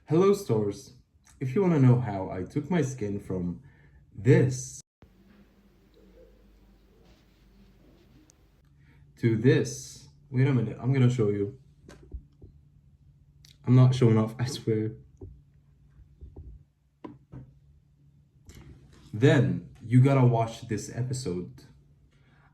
Hello, stores. If you want to know how I took my skin from this to this, wait a minute, I'm gonna show you. I'm not showing off, I swear. Then you gotta watch this episode.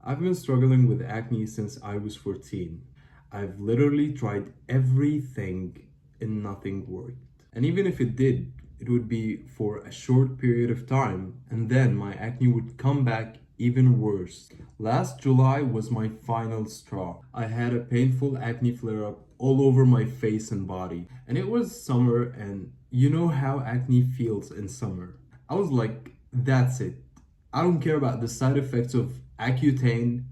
I've been struggling with acne since I was 14. I've literally tried everything and nothing worked. And even if it did, it would be for a short period of time, and then my acne would come back even worse. Last July was my final straw. I had a painful acne flare up all over my face and body, and it was summer, and you know how acne feels in summer. I was like, that's it. I don't care about the side effects of Accutane.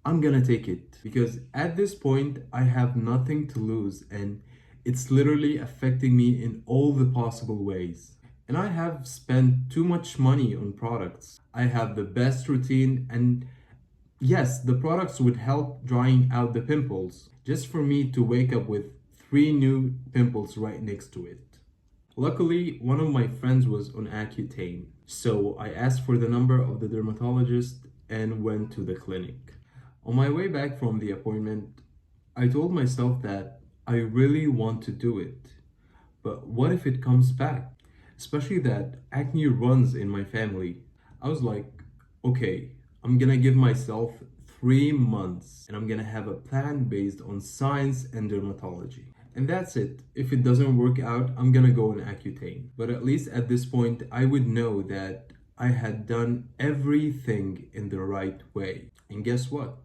I'm gonna take it because at this point I have nothing to lose and it's literally affecting me in all the possible ways. And I have spent too much money on products. I have the best routine, and yes, the products would help drying out the pimples just for me to wake up with three new pimples right next to it. Luckily, one of my friends was on Accutane, so I asked for the number of the dermatologist and went to the clinic. On my way back from the appointment, I told myself that I really want to do it, but what if it comes back? Especially that acne runs in my family. I was like, okay, I'm gonna give myself 3 months and I'm gonna have a plan based on science and dermatology. And that's it. If it doesn't work out, I'm gonna go on Accutane. But at least at this point, I would know that I had done everything in the right way. And guess what?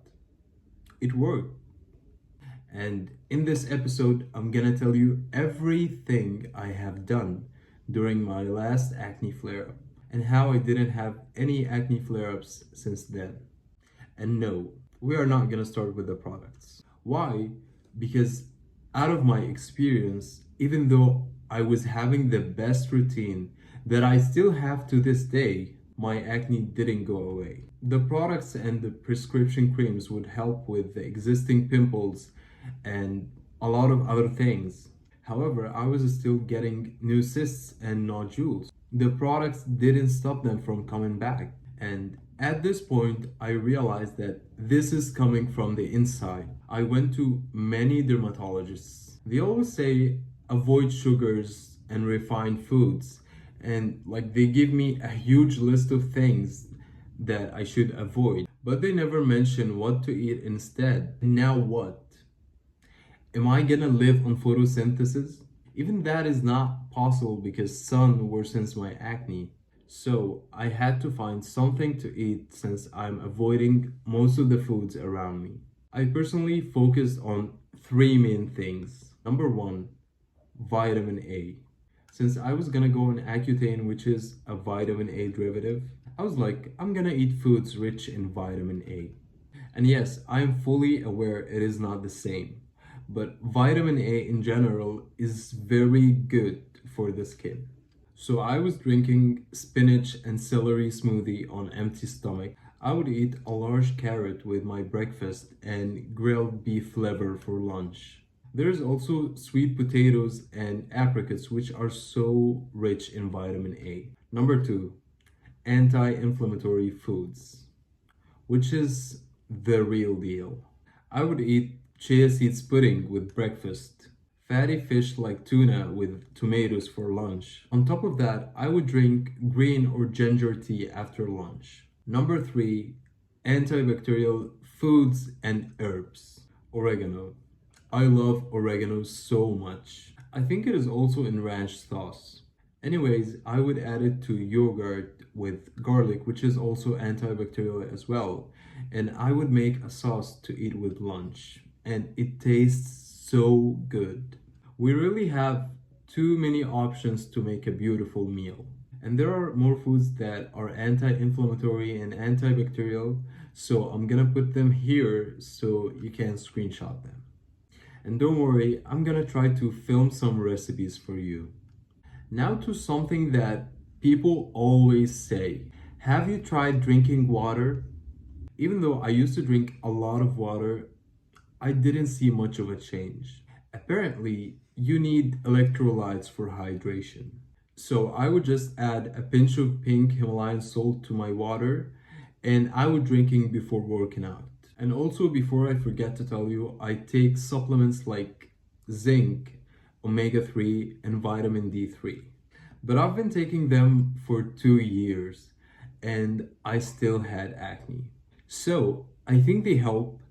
It worked. And in this episode, I'm gonna tell you everything I have done during my last acne flare up and how I didn't have any acne flare ups since then. And no, we are not gonna start with the products. Why? Because out of my experience, even though I was having the best routine that I still have to this day, my acne didn't go away. The products and the prescription creams would help with the existing pimples and a lot of other things. However, I was still getting new cysts and nodules. The products didn't stop them from coming back. And at this point, I realized that this is coming from the inside. I went to many dermatologists. They always say avoid sugars and refined foods. And like they give me a huge list of things that I should avoid. But they never mention what to eat instead. Now what? Am I gonna live on photosynthesis? Even that is not possible because sun worsens my acne. So I had to find something to eat since I'm avoiding most of the foods around me. I personally focused on three main things. Number one, vitamin A. Since I was gonna go on Accutane, which is a vitamin A derivative, I was like, I'm gonna eat foods rich in vitamin A. And yes, I am fully aware it is not the same, but vitamin A in general is very good for the skin. So I was drinking spinach and celery smoothie on empty stomach. I would eat a large carrot with my breakfast and grilled beef liver for lunch. There's also sweet potatoes and apricots, which are so rich in vitamin A. Number two, anti-inflammatory foods, which is the real deal. I would eat chia seeds pudding with breakfast, fatty fish like tuna with tomatoes for lunch. On top of that, I would drink green or ginger tea after lunch. Number three, antibacterial foods and herbs. Oregano. I love oregano so much. I think it is also in ranch sauce. Anyways, I would add it to yogurt with garlic, which is also antibacterial as well. And I would make a sauce to eat with lunch. And it tastes so good. We really have too many options to make a beautiful meal. And there are more foods that are anti-inflammatory and antibacterial, so I'm gonna put them here so you can screenshot them. And don't worry, I'm gonna try to film some recipes for you. Now to something that people always say. Have you tried drinking water? Even though I used to drink a lot of water, I didn't see much of a change. Apparently, you need electrolytes for hydration. So I would just add a pinch of pink Himalayan salt to my water and I would drinking before working out. And also before I forget to tell you, I take supplements like zinc, omega-3 and vitamin D3. But I've been taking them for 2 years and I still had acne. So I think they help,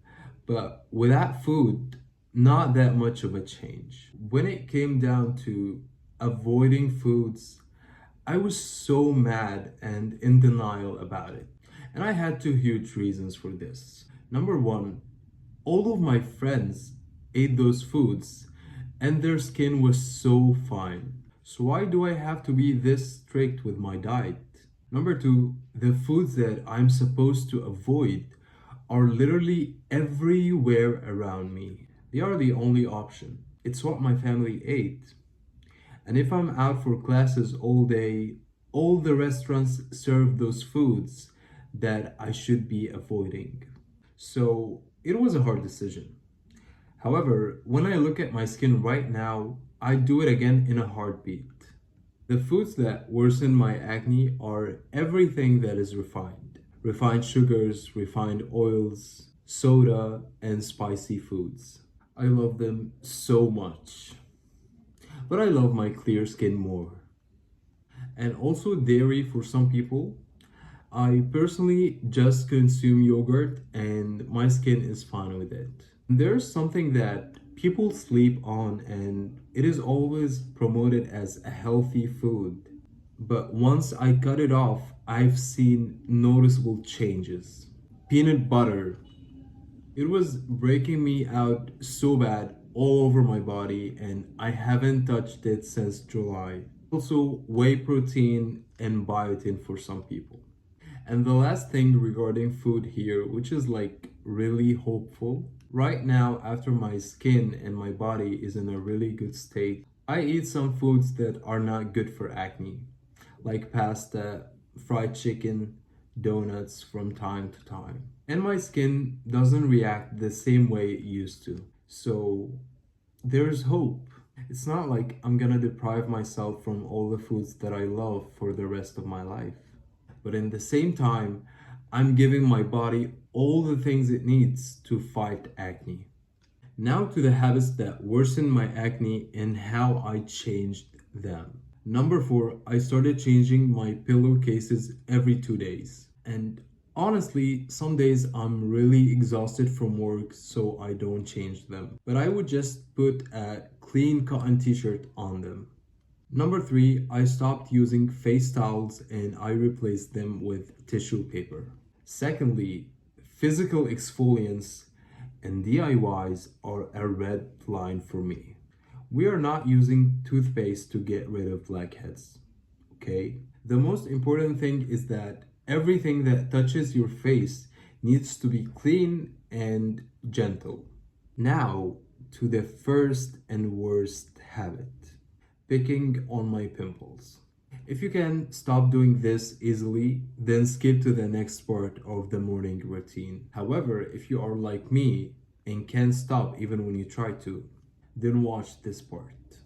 but without food, not that much of a change. When it came down to avoiding foods, I was so mad and in denial about it. And I had two huge reasons for this. Number one, all of my friends ate those foods and their skin was so fine. So why do I have to be this strict with my diet? Number two, the foods that I'm supposed to avoid are literally everywhere around me. They are the only option. It's what my family ate. And if I'm out for classes all day, all the restaurants serve those foods that I should be avoiding. So it was a hard decision. However, when I look at my skin right now, I do it again in a heartbeat. The foods that worsen my acne are everything that is refined. Refined sugars, refined oils, soda, and spicy foods. I love them so much. But I love my clear skin more. And also dairy for some people. I personally just consume yogurt and my skin is fine with it. There's something that people sleep on and it is always promoted as a healthy food. But once I cut it off, I've seen noticeable changes. Peanut butter. It was breaking me out so bad all over my body and I haven't touched it since July. Also, whey protein and biotin for some people. And the last thing regarding food here, which is like really hopeful. Right now, after my skin and my body is in a really good state, I eat some foods that are not good for acne, like pasta, fried chicken, donuts from time to time. And my skin doesn't react the same way it used to. So there's hope. It's not like I'm gonna deprive myself from all the foods that I love for the rest of my life. But in the same time, I'm giving my body all the things it needs to fight acne. Now to the habits that worsen my acne and how I changed them. Number 4, I started changing my pillowcases every 2 days. And honestly, some days I'm really exhausted from work, so I don't change them. But I would just put a clean cotton t-shirt on them. Number 3, I stopped using face towels and I replaced them with tissue paper. Secondly, physical exfoliants and DIYs are a red line for me. We are not using toothpaste to get rid of blackheads, okay? The most important thing is that everything that touches your face needs to be clean and gentle. Now, to the first and worst habit. Picking on my pimples. If you can stop doing this easily, then skip to the next part of the morning routine. However, if you are like me and can't stop even when you try to, then watch this part.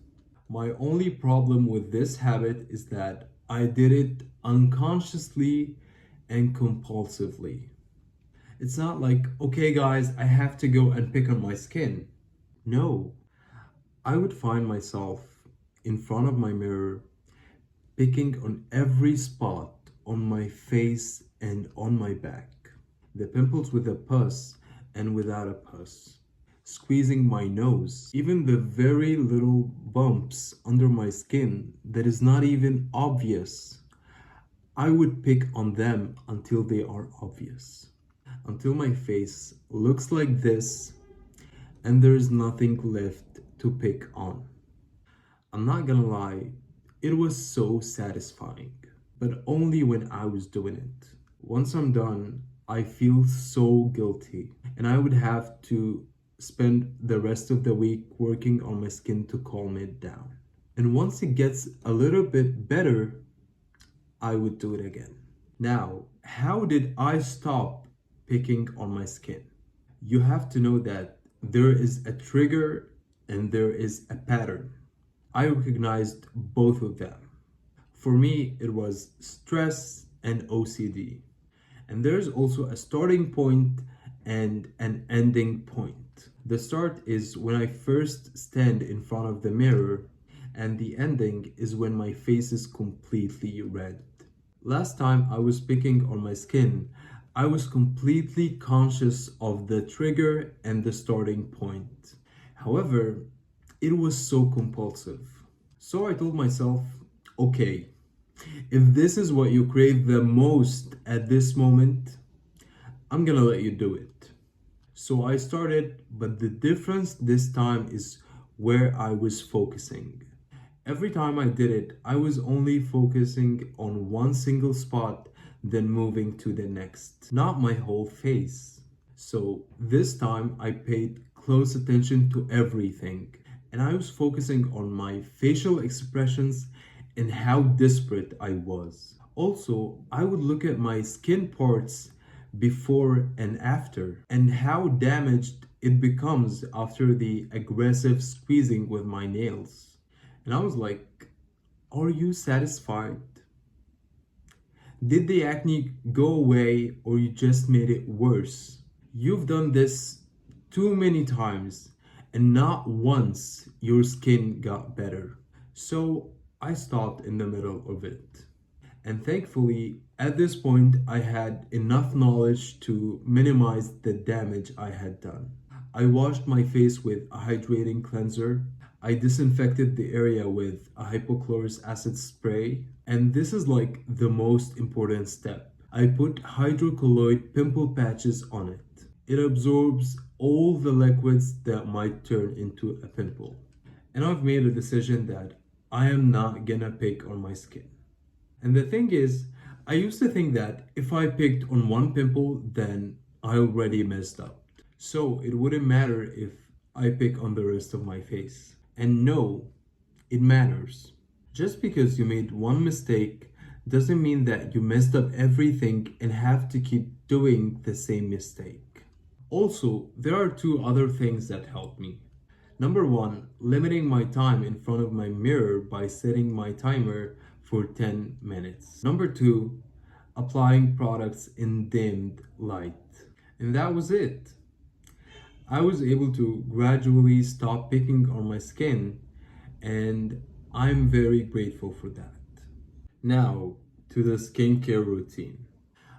My only problem with this habit is that I did it unconsciously and compulsively. It's not like, okay guys, I have to go and pick on my skin. No, I would find myself in front of my mirror, picking on every spot on my face and on my back. The pimples with a pus and without a pus. Squeezing my nose. Even the very little bumps under my skin that is not even obvious. I would pick on them until they are obvious. Until my face looks like this and there is nothing left to pick on. I'm not gonna lie, it was so satisfying, but only when I was doing it. Once I'm done, I feel so guilty, and I would have to spend the rest of the week working on my skin to calm it down. And once it gets a little bit better, I would do it again. Now, how did I stop picking on my skin? You have to know that there is a trigger and there is a pattern. I recognized both of them. For me, it was stress and OCD. And there's also a starting point and an ending point. The start is when I first stand in front of the mirror, and the ending is when my face is completely red. Last time I was picking on my skin, I was completely conscious of the trigger and the starting point. However, it was so compulsive. So I told myself, okay, if this is what you crave the most at this moment, I'm gonna let you do it. So I started, but the difference this time is where I was focusing. Every time I did it, I was only focusing on one single spot, then moving to the next, not my whole face. So this time I paid close attention to everything, and I was focusing on my facial expressions and how desperate I was. Also, I would look at my skin parts before and after, and how damaged it becomes after the aggressive squeezing with my nails. And I was like, are you satisfied? Did the acne go away or you just made it worse? You've done this too many times and not once your skin got better. So I stopped in the middle of it. And thankfully, at this point, I had enough knowledge to minimize the damage I had done. I washed my face with a hydrating cleanser. I disinfected the area with a hypochlorous acid spray. And this is like the most important step. I put hydrocolloid pimple patches on it. It absorbs all the liquids that might turn into a pimple. And I've made a decision that I am not gonna pick on my skin. And the thing is, I used to think that if I picked on one pimple, then I already messed up. So it wouldn't matter if I pick on the rest of my face. And no, it matters. Just because you made one mistake doesn't mean that you messed up everything and have to keep doing the same mistake. Also, there are two other things that helped me. Number one, limiting my time in front of my mirror by setting my timer for 10 minutes. Number two, applying products in dimmed light. And that was it. I was able to gradually stop picking on my skin, and I'm very grateful for that. Now, to the skincare routine.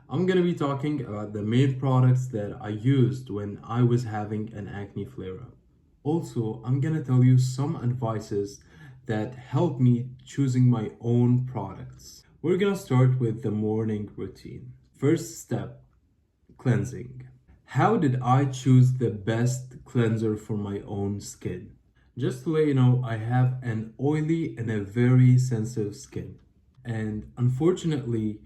I'm gonna be talking about the main products that I used when I was having an acne flare up. Also, I'm gonna tell you some advices that helped me choosing my own products. We're gonna start with the morning routine. First step, cleansing. How did I choose the best cleanser for my own skin? Just to let you know, I have an oily and a very sensitive skin. And unfortunately,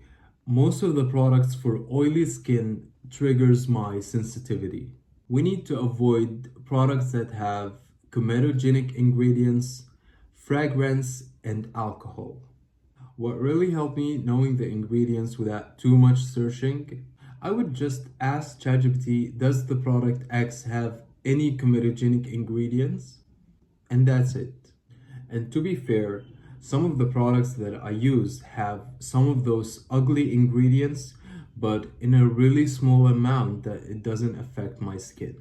most of the products for oily skin triggers my sensitivity. We need to avoid products that have comedogenic ingredients, fragrance, and alcohol. What really helped me knowing the ingredients without too much searching, I would just ask ChatGPT, does the product X have any comedogenic ingredients? And that's it. And to be fair, some of the products that I use have some of those ugly ingredients, but in a really small amount that it doesn't affect my skin.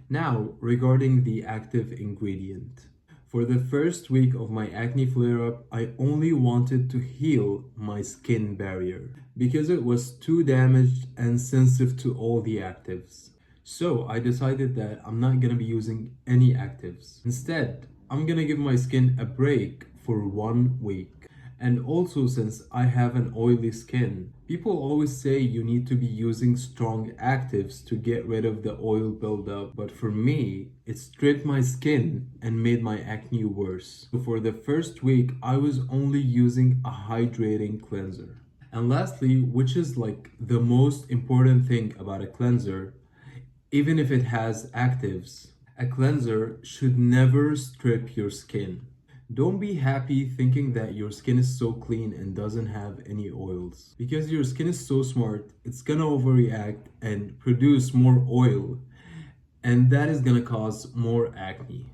Now, regarding the active ingredient. For the first week of my acne flare-up, I only wanted to heal my skin barrier because it was too damaged and sensitive to all the actives. So I decided that I'm not gonna be using any actives. Instead, I'm gonna give my skin a break for 1 week. And also, since I have an oily skin, people always say you need to be using strong actives to get rid of the oil buildup. But for me, it stripped my skin and made my acne worse. So for the first week, I was only using a hydrating cleanser. And lastly, which is like the most important thing about a cleanser, even if it has actives, a cleanser should never strip your skin. Don't be happy thinking that your skin is so clean and doesn't have any oils. Because your skin is so smart, it's gonna overreact and produce more oil, and that is gonna cause more acne.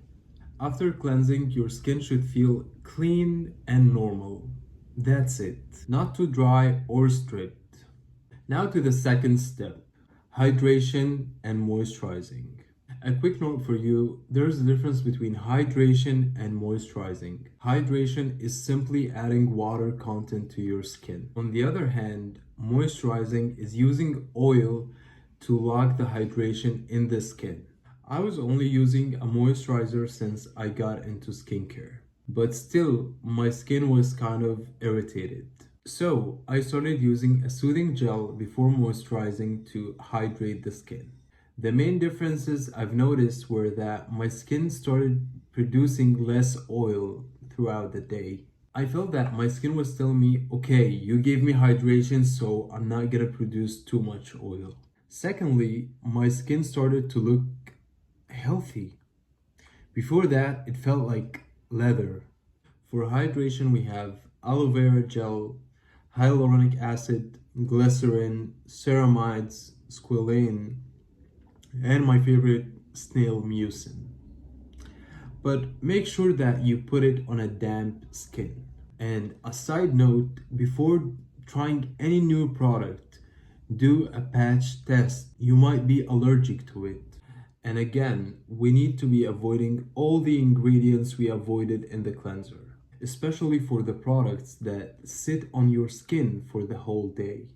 After cleansing, your skin should feel clean and normal. That's it. Not too dry or stripped. Now to the second step, hydration and moisturizing. A quick note for you, there's a difference between hydration and moisturizing. Hydration is simply adding water content to your skin. On the other hand, moisturizing is using oil to lock the hydration in the skin. I was only using a moisturizer since I got into skincare, but still my skin was kind of irritated. So I started using a soothing gel before moisturizing to hydrate the skin. The main differences I've noticed were that my skin started producing less oil throughout the day. I felt that my skin was telling me, okay, you gave me hydration, so I'm not gonna produce too much oil. Secondly, my skin started to look healthy. Before that, it felt like leather. For hydration, we have aloe vera gel, hyaluronic acid, glycerin, ceramides, squalane, and my favorite, snail mucin. But make sure that you put it on a damp skin. And a side note, before trying any new product, do a patch test. You might be allergic to it. And again, we need to be avoiding all the ingredients we avoided in the cleanser, especially for the products that sit on your skin for the whole day.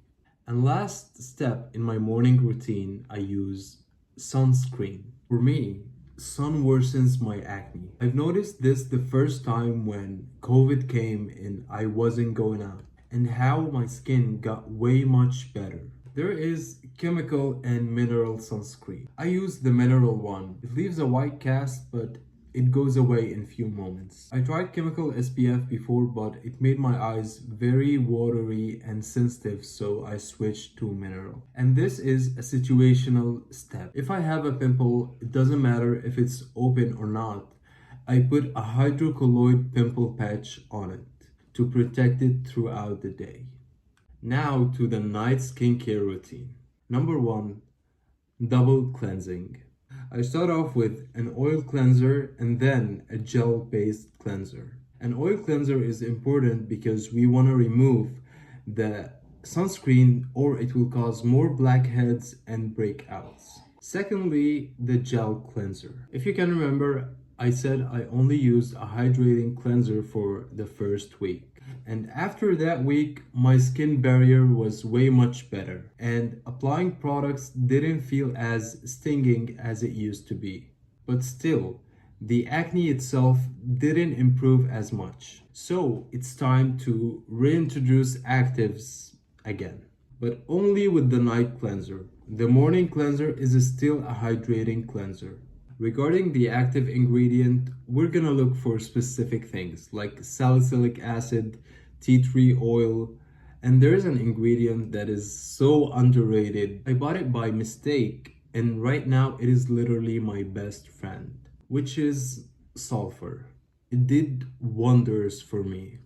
And last step in my morning routine, I use sunscreen. For me, sun worsens my acne. I've noticed this the first time when COVID came and I wasn't going out, and how my skin got way much better. There is chemical and mineral sunscreen. I use the mineral one. It leaves a white cast, but it goes away in few moments. I tried chemical SPF before, but it made my eyes very watery and sensitive, so I switched to mineral. And this is a situational step. If I have a pimple, it doesn't matter if it's open or not. I put a hydrocolloid pimple patch on it to protect it throughout the day. Now to the night skincare routine. Number 1, double cleansing. I start off with an oil cleanser and then a gel-based cleanser. An oil cleanser is important because we want to remove the sunscreen or it will cause more blackheads and breakouts. Secondly, the gel cleanser. If you can remember, I said I only used a hydrating cleanser for the first week. And after that week, my skin barrier was way much better, and applying products didn't feel as stinging as it used to be. But still, the acne itself didn't improve as much. So it's time to reintroduce actives again, but only with the night cleanser. The morning cleanser is still a hydrating cleanser. Regarding the active ingredient, we're gonna look for specific things like salicylic acid, tea tree oil, and there's an ingredient that is so underrated. I bought it by mistake, and right now it is literally my best friend, which is sulfur. It did wonders for me.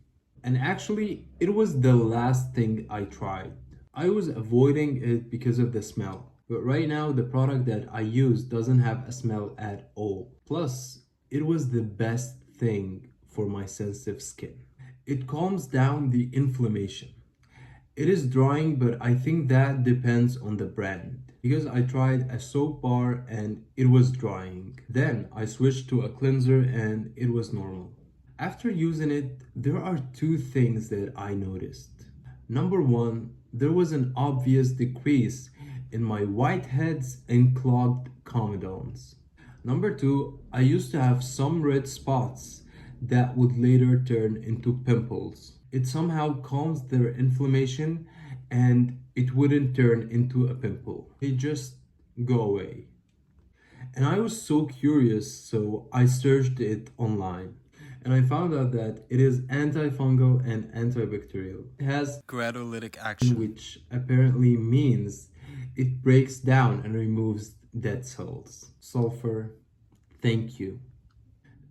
And actually, it was the last thing I tried. I was avoiding it because of the smell. But right now, the product that I use doesn't have a smell at all. Plus, it was the best thing for my sensitive skin. It calms down the inflammation. It is drying, but I think that depends on the brand. Because I tried a soap bar and it was drying. Then I switched to a cleanser and it was normal. After using it, there are two things that I noticed. Number 1, there was an obvious decrease in my whiteheads and clogged comedones. Number 2, I used to have some red spots that would later turn into pimples. It somehow calms their inflammation and it wouldn't turn into a pimple. They just go away. And I was so curious, so I searched it online. And I found out that it is antifungal and antibacterial. It has Gradolytic action, which apparently means it breaks down and removes dead cells. Sulfur, thank you.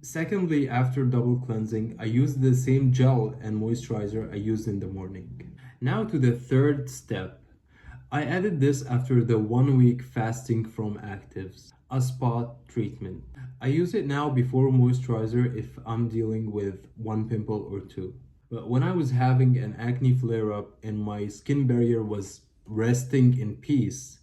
Secondly, after double cleansing, I used the same gel and moisturizer I used in the morning. Now to the third step. I added this after the 1 week fasting from actives. A spot treatment. I use it now before moisturizer if I'm dealing with one pimple or two. But when I was having an acne flare up and my skin barrier was resting in peace,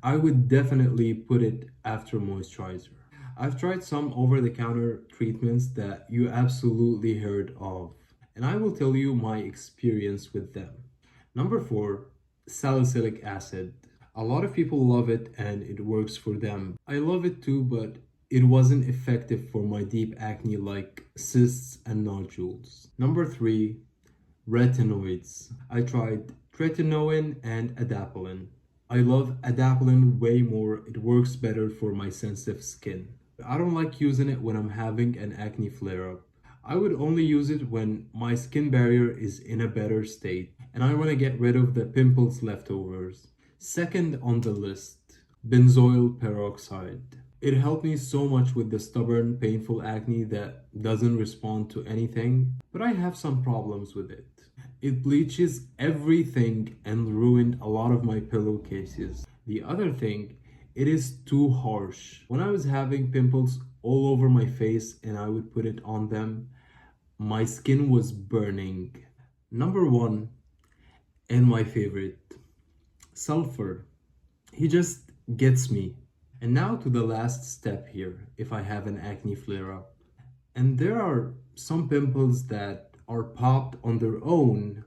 I would definitely put it after moisturizer. I've tried some over the counter treatments that you absolutely heard of, and I will tell you my experience with them. Number 4, salicylic acid. A lot of people love it and it works for them. I love it too, but it wasn't effective for my deep acne like cysts and nodules. Number 3, retinoids. I tried tretinoin and adapalene. I love adapalene way more. It works better for my sensitive skin. I don't like using it when I'm having an acne flare up. I would only use it when my skin barrier is in a better state and I want to get rid of the pimples leftovers. Second on the list, benzoyl peroxide. It helped me so much with the stubborn, painful acne that doesn't respond to anything, but I have some problems with it. It bleaches everything and ruined a lot of my pillowcases. The other thing, it is too harsh. When I was having pimples all over my face and I would put it on them, my skin was burning. Number 1, and my favorite, sulfur. He just gets me. And now to the last step here, if I have an acne flare up. And there are some pimples that are popped on their own,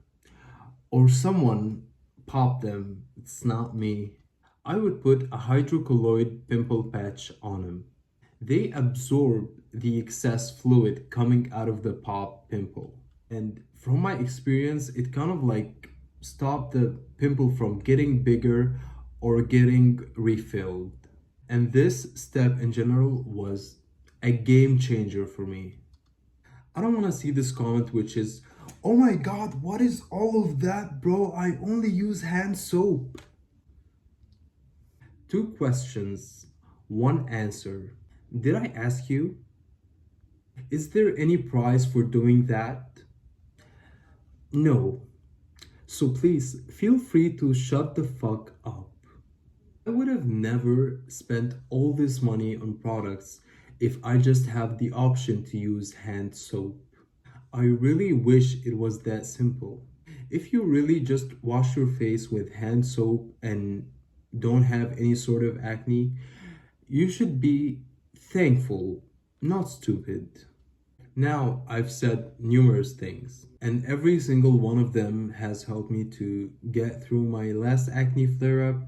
or someone popped them. It's not me. I would put a hydrocolloid pimple patch on them. They absorb the excess fluid coming out of the pop pimple. And from my experience, it kind of like stopped the pimple from getting bigger or getting refilled. And this step in general was a game changer for me. I don't want to see this comment which is, oh my god, what is all of that, bro? I only use hand soap. 2 questions, 1 answer. Did I ask you? Is there any prize for doing that? No. So please feel free to shut the fuck up. I would have never spent all this money on products if I just have the option to use hand soap. I really wish it was that simple. If you really just wash your face with hand soap and don't have any sort of acne, you should be thankful, not stupid. Now, I've said numerous things, and every single one of them has helped me to get through my last acne flare up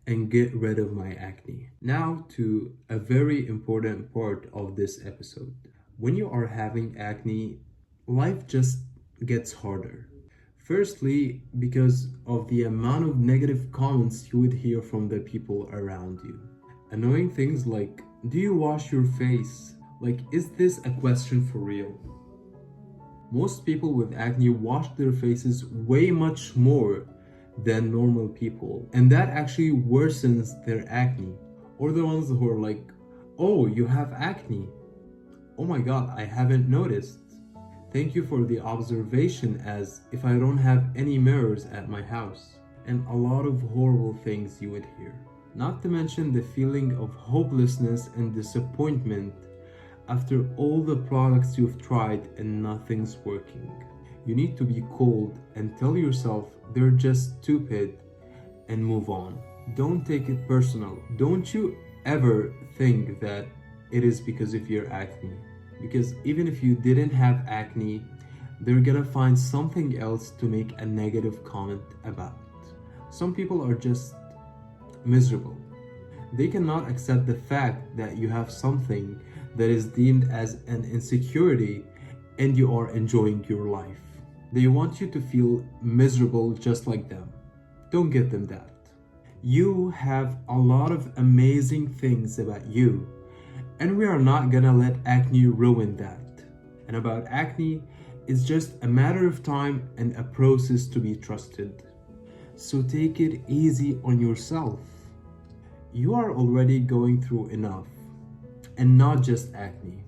and get rid of my acne. Now to a very important part of this episode. When you are having acne, life just gets harder. Firstly, because of the amount of negative comments you would hear from the people around you. Annoying things like, do you wash your face? Like, is this a question for real? Most people with acne wash their faces way much more than normal people, and that actually worsens their acne. Or the ones who are like, oh, you have acne. Oh my god, I haven't noticed. Thank you for the observation, as if I don't have any mirrors at my house. And a lot of horrible things you would hear. Not to mention the feeling of hopelessness and disappointment after all the products you've tried and nothing's working. You need to be cold and tell yourself they're just stupid and move on. Don't take it personal. Don't you ever think that it is because of your acne. Because even if you didn't have acne, they're gonna find something else to make a negative comment about. Some people are just miserable. They cannot accept the fact that you have something that is deemed as an insecurity and you are enjoying your life. They want you to feel miserable just like them. Don't give them that. You have a lot of amazing things about you, and we are not gonna let acne ruin that. And about acne, it's just a matter of time and a process to be trusted. So take it easy on yourself. You are already going through enough, and not just acne.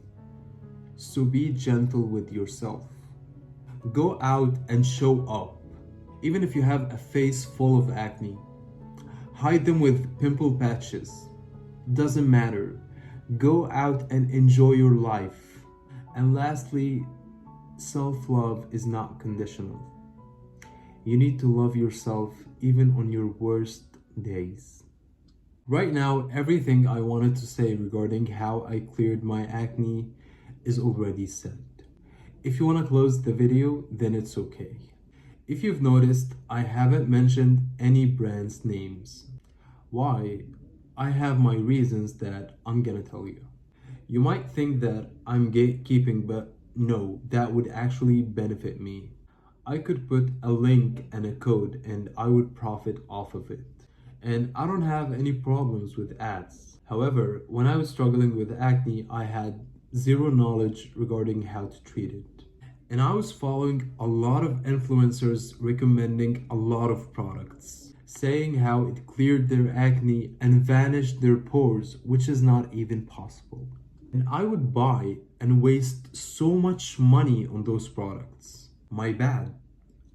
So be gentle with yourself. Go out and show up. Even if you have a face full of acne, hide them with pimple patches. Doesn't matter. Go out and enjoy your life. And lastly, self love is not conditional. You need to love yourself even on your worst days. Right now, everything I wanted to say regarding how I cleared my acne is already said. If you want to close the video, then it's okay. If you've noticed, I haven't mentioned any brands' names. Why? I have my reasons that I'm gonna tell you. You might think that I'm gatekeeping, but no, that would actually benefit me. I could put a link and a code and I would profit off of it. And I don't have any problems with ads. However, when I was struggling with acne, I had zero knowledge regarding how to treat it. And I was following a lot of influencers recommending a lot of products, saying how it cleared their acne and vanished their pores, which is not even possible. And I would buy and waste so much money on those products. My bad.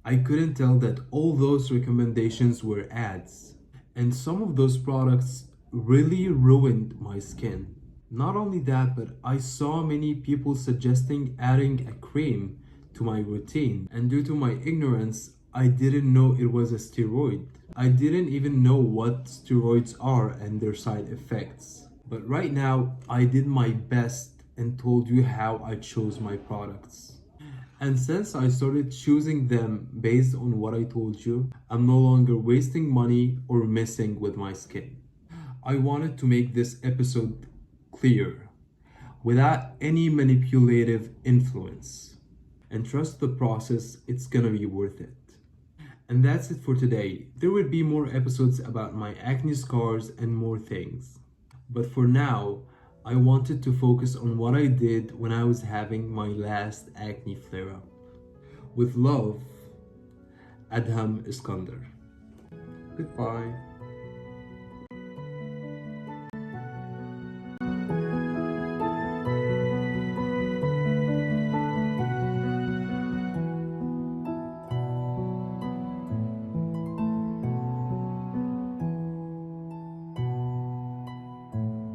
I couldn't tell that all those recommendations were ads. And some of those products really ruined my skin. Not only that, but I saw many people suggesting adding a cream to my routine. And due to my ignorance, I didn't know it was a steroid. I didn't even know what steroids are and their side effects. But right now, I did my best and told you how I chose my products. And since I started choosing them based on what I told you, I'm no longer wasting money or messing with my skin. I wanted to make this episode clear, without any manipulative influence. And trust the process, it's gonna be worth it. And that's it for today. There will be more episodes about my acne scars and more things. But for now, I wanted to focus on what I did when I was having my last acne flare-up. With love, Adham Iskander. Goodbye.